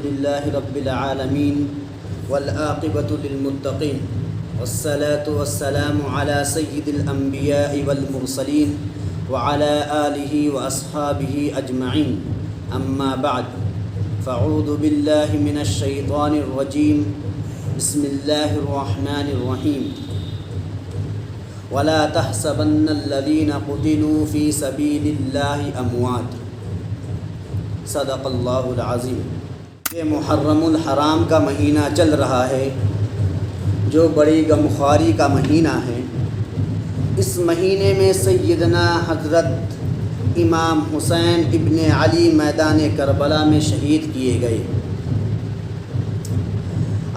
لله رب العالمين والعاقبة للمتقين والصلاة والسلام على سيد الأنبياء والمرسلين وعلى آله وأصحابه أجمعين أما بعد فأعوذ بالله من الشيطان الرجيم بسم الله الرحمن الرحيم ولا تحسبن الذين قتلوا في سبيل الله أموات صدق اللہ العظیم۔ یہ محرم الحرام کا مہینہ چل رہا ہے جو بڑی غمخواری کا مہینہ ہے۔ اس مہینے میں سیدنا حضرت امام حسین ابن علی میدان کربلا میں شہید کیے گئے۔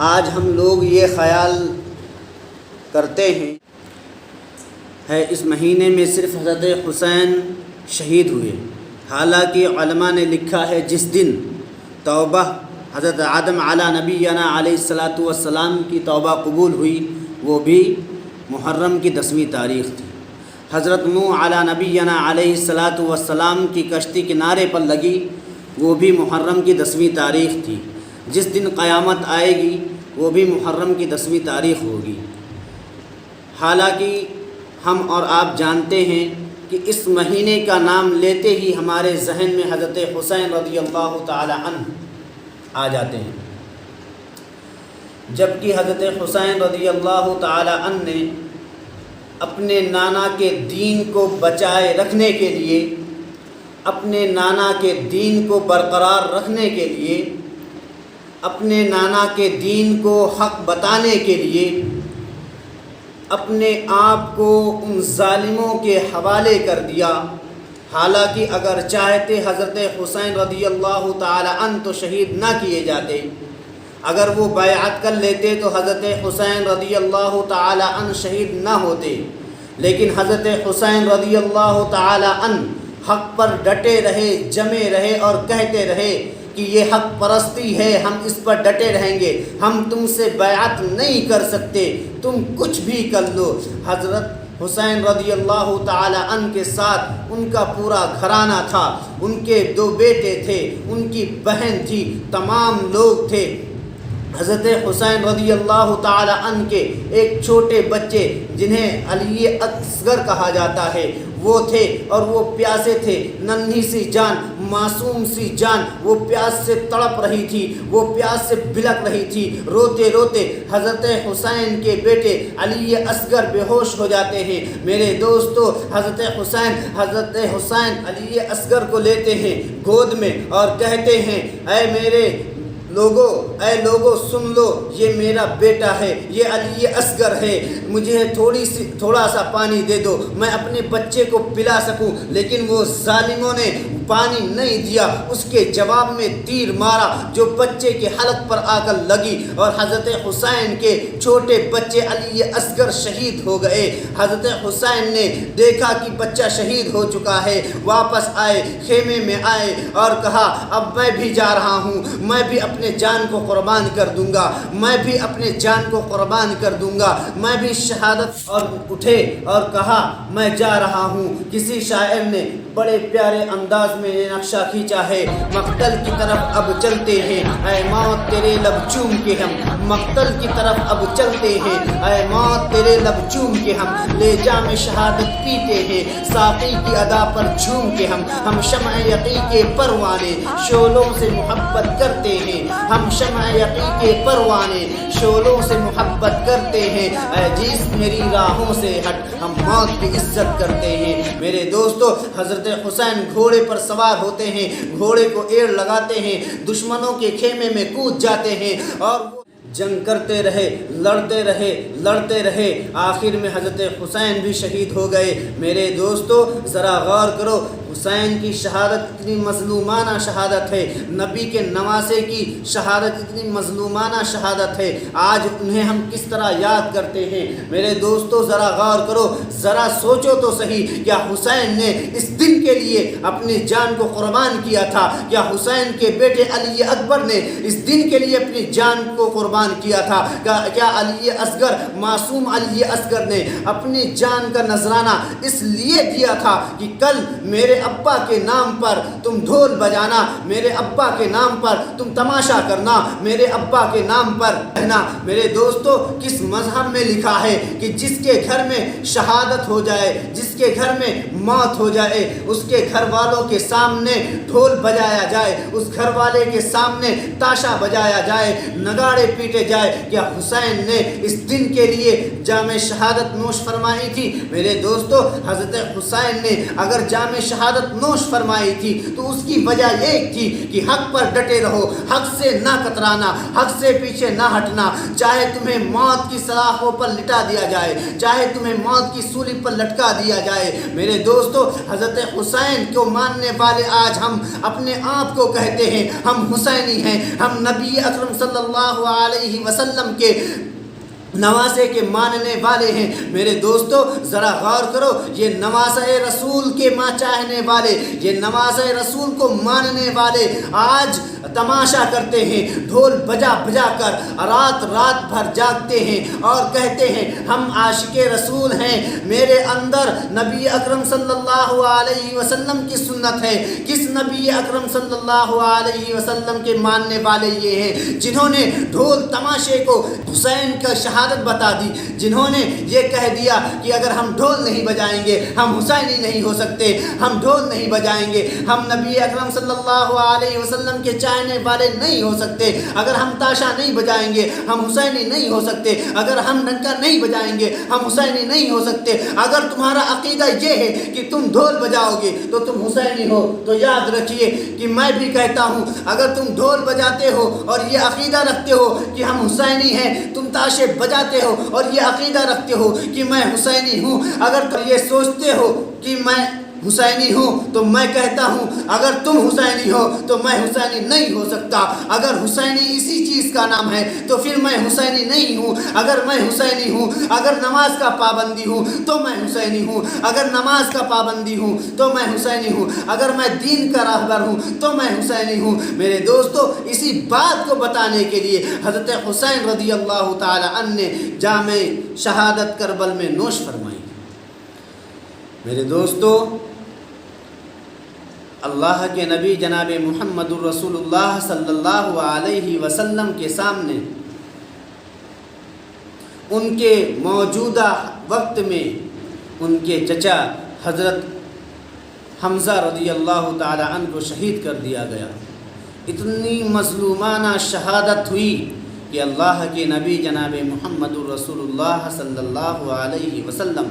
آج ہم لوگ یہ خیال کرتے ہیں اس مہینے میں صرف حضرت حسین شہید ہوئے، حالانکہ علماء نے لکھا ہے جس دن توبہ حضرت آدم علی نبینا علیہ الصلاۃ والسلام کی توبہ قبول ہوئی وہ بھی محرم کی 10ویں تاریخ تھی۔ حضرت نوح علی نبینا علیہ الصلاۃ والسلام کی کشتی کنارے پر لگی وہ بھی محرم کی 10ویں تاریخ تھی۔ جس دن قیامت آئے گی وہ بھی محرم کی 10ویں تاریخ ہوگی۔ حالانکہ ہم اور آپ جانتے ہیں کہ اس مہینے کا نام لیتے ہی ہمارے ذہن میں حضرت حسین رضی اللہ تعالی عنہ آ جاتے ہیں، جبکہ حضرت حسین رضی اللہ تعالی عنہ نے اپنے نانا کے دین کو بچائے رکھنے کے لیے، اپنے نانا کے دین کو برقرار رکھنے کے لیے، اپنے نانا کے دین کو حق بتانے کے لیے اپنے آپ کو ان ظالموں کے حوالے کر دیا۔ حالانکہ اگر چاہتے حضرت حسین رضی اللہ تعالی عنہ تو شہید نہ کیے جاتے، اگر وہ بیعت کر لیتے تو حضرت حسین رضی اللہ تعالی عنہ شہید نہ ہوتے، لیکن حضرت حسین رضی اللہ تعالی عنہ حق پر ڈٹے رہے، جمے رہے اور کہتے رہے کہ یہ حق پرستی ہے، ہم اس پر ڈٹے رہیں گے، ہم تم سے بیعت نہیں کر سکتے، تم کچھ بھی کر لو۔ حضرت حسین رضی اللہ تعالی عنہ کے ساتھ ان کا پورا گھرانہ تھا، ان کے 2 بیٹے تھے، ان کی بہن تھی، تمام لوگ تھے۔ حضرت حسین رضی اللہ تعالی عنہ کے ایک چھوٹے بچے جنہیں علی اصغر کہا جاتا ہے وہ تھے، اور وہ پیاسے تھے، ننھی سی جان، معصوم سی جان، وہ پیاس سے تڑپ رہی تھی، وہ پیاس سے بلک رہی تھی۔ روتے روتے حضرت حسین کے بیٹے علی اصغر بے ہوش ہو جاتے ہیں۔ میرے دوستو، حضرت حسین علی اصغر کو لیتے ہیں گود میں اور کہتے ہیں اے لوگو سن لو، یہ میرا بیٹا ہے، یہ علی اصغر ہے، مجھے تھوڑا سا پانی دے دو، میں اپنے بچے کو پلا سکوں۔ لیکن وہ ظالموں نے پانی نہیں دیا، اس کے جواب میں تیر مارا جو بچے کے حلق پر آ کر لگی، اور حضرت حسین کے چھوٹے بچے علی اصغر شہید ہو گئے۔ حضرت حسین نے دیکھا کہ بچہ شہید ہو چکا ہے، واپس آئے، خیمے میں آئے اور کہا اب میں بھی جا رہا ہوں، میں بھی اپنے جان کو قربان کر دوں گا، میں بھی اپنے جان کو قربان کر دوں گا، میں بھی شہادت۔ اور اٹھے اور کہا میں جا رہا ہوں۔ کسی شاعر نے بڑے پیارے انداز میں یہ نقشہ کھینچا ہے، مقتل کی طرف اب چلتے ہیں اے موت تیرے لب چوم کے ہم، مقتل کی طرف اب چلتے ہیں اے موت تیرے لب چوم کے ہم، لے جام شہادت پیتے ہیں ساقی کی ادا پر جھوم کے ہم شمع یقین کے پروانے شعلوں سے محبت کرتے ہیں، ہم شمع یقین کے پروانے شعلوں سے محبت کرتے ہیں، اے جیس میری راہوں سے ہٹ ہم موت کی عزت کرتے ہیں۔ میرے دوستو، حضرت حسین گھوڑے پر سوار ہوتے ہیں، گھوڑے کو ایڑ لگاتے ہیں، دشمنوں کے خیمے میں کود جاتے ہیں اور جنگ کرتے رہے، لڑتے رہے، آخر میں حضرت حسین بھی شہید ہو گئے۔ میرے دوستو ذرا غور کرو، حسین کی شہادت اتنی مظلومانہ شہادت ہے، نبی کے نواسے کی شہادت اتنی مظلومانہ شہادت ہے، آج انہیں ہم کس طرح یاد کرتے ہیں۔ میرے دوستو ذرا غور کرو، ذرا سوچو تو صحیح، کیا حسین نے اس دن کے لیے اپنی جان کو قربان کیا تھا؟ کیا حسین کے بیٹے علی اکبر نے اس دن کے لیے اپنی جان کو قربان کیا تھا؟ کیا علی اصغر، معصوم علی اصغر نے اپنی جان کا نذرانہ اس لیے دیا تھا کہ کل میرے ابا کے نام پر تم ڈھول بجانا، میرے ابا کے نام پر تم تماشا کرنا، میرے ابا کے نام پر کہنا۔ میرے دوستو، کس مذہب میں لکھا ہے کہ جس کے گھر میں شہادت ہو جائے، جس کے گھر میں موت ہو جائے، اس کے گھر والوں کے سامنے ڈھول بجایا جائے، اس گھر والے کے سامنے تاشا بجایا جائے، نگاڑے پیٹے جائے؟ کیا حسین نے اس دن کے لیے جام شہادت نوش فرمائی تھی؟ میرے دوستو، حضرت حسین نے اگر جام شہادت نوش فرمائی تھی تو اس کی وجہ ایک تھی کہ حق پر ڈٹے رہو، حق سے نہ کترانا، حق سے پیچھے نہ ہٹنا، چاہے تمہیں موت کی سلاخوں پر لٹا دیا جائے، چاہے تمہیں موت کی سولی پر لٹکا دیا جائے۔ میرے دوستو، حضرت حسین کو ماننے والے آج ہم اپنے آپ کو کہتے ہیں ہم حسینی ہیں، ہم نبی اکرم صلی اللہ علیہ وسلم کے نواسے کے ماننے والے ہیں۔ میرے دوستو، ذرا غور کرو، یہ نواسہ رسول کے ماں چاہنے والے، یہ نواسہ رسول کو ماننے والے آج تماشا کرتے ہیں، ڈھول بجا بجا کر رات رات بھر جاگتے ہیں اور کہتے ہیں ہم عاشق رسول ہیں، میرے اندر نبی اکرم صلی اللہ علیہ وسلم کی سنت ہے۔ کس نبی اکرم صلی اللہ علیہ وسلم کے ماننے والے یہ ہیں جنہوں نے ڈھول تماشے کو حسین کا شہادت بتا دی، جنہوں نے یہ کہہ دیا کہ اگر ہم ڈھول نہیں بجائیں گے ہم حسینی نہیں ہو سکتے، ہم ڈھول نہیں بجائیں گے ہم نبی اکرم صلی اللہ علیہ وسلم کے چاہنے والے نہیں ہو سکتے، اگر ہم تاشا نہیں بجائیں گے ہم حسینی نہیں ہو سکتے، اگر ہم ڈنکا نہیں بجائیں گے ہم حسینی نہیں ہو سکتے۔ اگر تمہارا عقیدہ یہ ہے کہ تم ڈھول بجاؤ گے تو تم حسینی ہو، تو یاد رکھیے کہ میں بھی کہتا ہوں اگر تم ڈھول بجاتے ہو اور یہ عقیدہ رکھتے ہو کہ ہم حسینی ہیں، تم تاشے بجاتے ہو اور یہ عقیدہ رکھتے ہو کہ میں حسینی ہوں، اگر تم یہ سوچتے ہو کہ میں حسینی ہوں، تو میں کہتا ہوں اگر تم حسینی ہو تو میں حسینی نہیں ہو سکتا۔ اگر حسینی اسی چیز کا نام ہے تو پھر میں حسینی نہیں ہوں۔ اگر میں حسینی ہوں، اگر نماز کا پابندی ہوں تو میں حسینی ہوں، اگر نماز کا پابندی ہوں تو میں حسینی ہوں، اگر میں دین کا راہبر ہوں تو میں حسینی ہوں۔ میرے دوستو، اسی بات کو بتانے کے لیے حضرت حسین رضی اللہ تعالی عنہ نے جام شہادت کربل میں نوش فرمائی۔ میرے دوستو، اللہ کے نبی جناب محمد الرسول اللہ صلی اللہ علیہ وسلم کے سامنے ان کے موجودہ وقت میں ان کے چچا حضرت حمزہ رضی اللہ تعالی عنہ کو شہید کر دیا گیا۔ اتنی مظلومانہ شہادت ہوئی کہ اللہ کے نبی جناب محمد الرسول اللہ صلی اللہ علیہ وسلم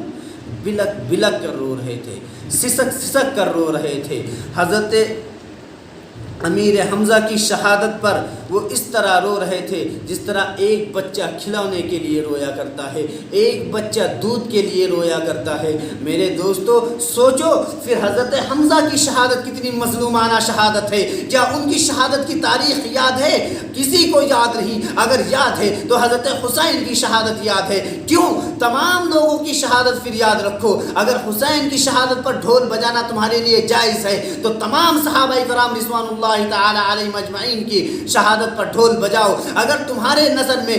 بلک بلک کر رو رہے تھے، سسک سسک کر رو رہے تھے۔ حضرت امیر حمزہ کی شہادت پر وہ اس طرح رو رہے تھے جس طرح ایک بچہ کھلونے کے لیے رویا کرتا ہے، ایک بچہ دودھ کے لیے رویا کرتا ہے۔ میرے دوستو، سوچو پھر حضرت حمزہ کی شہادت کتنی مظلومانہ شہادت ہے۔ کیا ان کی شہادت کی تاریخ یاد ہے؟ کسی کو یاد نہیں۔ اگر یاد ہے تو حضرت حسین کی شہادت یاد ہے۔ کیوں؟ تمام لوگوں کی شہادت پھر یاد رکھو۔ اگر حسین کی شہادت پر ڈھول بجانا تمہارے لیے جائز ہے تو تمام صحابہ کرام رضوان اللہ تعالی علیہم اجمعین کی شہادت پر ڈھول بجاؤ۔ اگر تمہارے نظر میں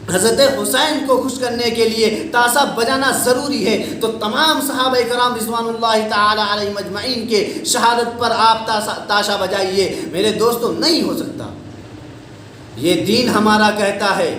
حضرت حسین کو خوش کرنے کے لیے تاشا بجانا ضروری ہے تو تمام صحابہ کرام رضوان اللہ تعالی علیہم اجمعین کے شہادت پر آپ تاشا بجائیے۔ میرے دوستو، نہیں ہو سکتا۔ یہ دین ہمارا کہتا ہے،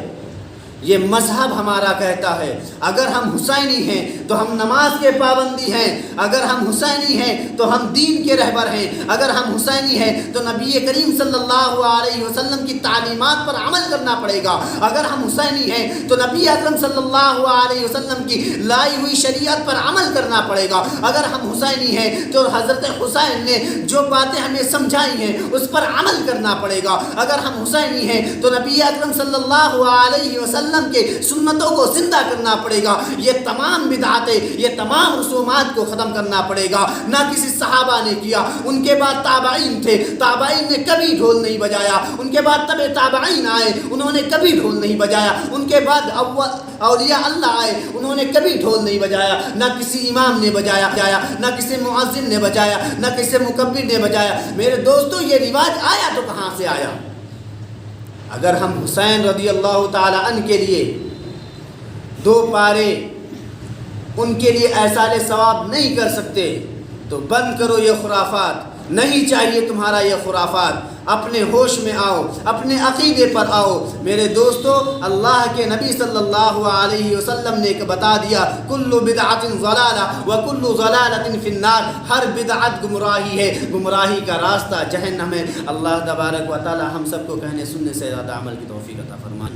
یہ مذہب ہمارا کہتا ہے اگر ہم حسینی ہیں تو ہم نماز کے پابندی ہیں، اگر ہم حسینی ہیں تو ہم دین کے رہبر ہیں، اگر ہم حسینی ہیں تو نبی کریم صلی اللہ علیہ وسلم کی تعلیمات پر عمل کرنا پڑے گا، اگر ہم حسینی ہیں تو نبی اکرم صلی اللہ علیہ وسلم کی لائی ہوئی شریعت پر عمل کرنا پڑے گا، اگر ہم حسینی ہیں تو حضرت حسین نے جو باتیں ہمیں سمجھائی ہیں اس پر عمل کرنا پڑے گا، اگر ہم حسینی ہیں تو نبی اکرم صلی اللہ علیہ وسلم کے سنتوں کو زندہ کرنا پڑے گا۔ یہ تمام بدعتیں، یہ تمام رسومات کو ختم کرنا پڑے گا۔ نہ کسی صحابہ نے کیا، ان کے بعد تابعین تھے، تابعین نے کبھی ڈھول نہیں بجایا، ان کے بعد تبع تابعین آئے، انہوں نے کبھی ڈھول نہیں بجایا، ان کے بعد اولیاء اللہ آئے، انہوں نے کبھی ڈھول نہیں بجایا، نہ کسی امام نے بجایا، نہ کسی مؤذن نے بجایا، نہ کسی مکبر نے بجایا۔ میرے دوستو، یہ رواج آیا تو کہاں سے آیا؟ اگر ہم حسین رضی اللہ تعالی عنہ کے لیے 2 پارے ان کے لیے ایصال ثواب نہیں کر سکتے تو بند کرو یہ خرافات، نہیں چاہیے تمہارا یہ خرافات، اپنے ہوش میں آؤ، اپنے عقیدے پر آؤ۔ میرے دوستو، اللہ کے نبی صلی اللہ علیہ وسلم نے بتا دیا کل بدعت ضلالہ وکل ضلالۃ فی النار، ہر بدعت گمراہی ہے، گمراہی کا راستہ جہنم ہے۔ اللہ تبارک و تعالی ہم سب کو کہنے سننے سے زیادہ عمل کی توفیق عطا فرمائے۔